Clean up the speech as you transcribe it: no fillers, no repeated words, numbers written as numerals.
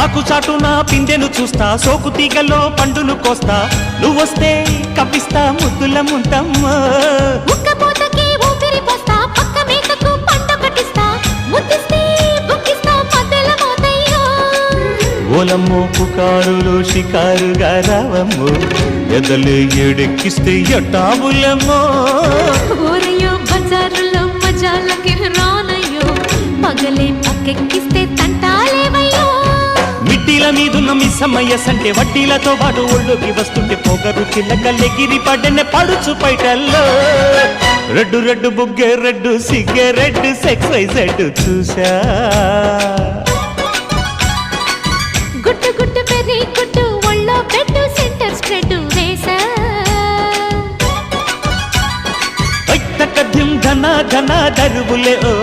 ఆకు చాటున పిందెను చూస్తా, సోకు తీగలో పండును కోస్తా, నువ్వొస్తే కప్పిస్తా ముద్దుల ముంతమ్మ. ఉక్కపోతకి ఊపిరి పోస్తా, పక్క మేకకు పంట కట్టిస్తా, ముద్దిస్తే బుక్కిస్తా మద్దెల మోతయ్యో. ఓలమ్మో పుకారులు షికారుగా రావమ్మో, ఎదలు ఎడెక్కిస్తే ఎట్టావులమ్మో. ఊరయ్యో బజారులో మజాలకి రానయ్యో, పగలే పక్కెక్కిస్తే తంటాలేవయ్యో. మిట్టిల మీదున్న మిస్సమ్మయ్య సంటే వడ్డీలతో పాటు ఒళ్ళోకి వస్తుంటే పొగరు కిల్లకల్లెగిరి పడ్డనే పడుచు పైటల్లో. రెడ్డు రెడ్డు బుగ్గే రెడ్డు సిగ్గే రెడ్డు సెక్సైజెడ్ చూసా. గుట్టు గుట్టు పెరి గుట్టు ఒళ్ళో బెడ్డు సెంటర్ స్ప్రెడ్ వేసా. తక్కద్యం ఘన ఘన దరువులే ఓ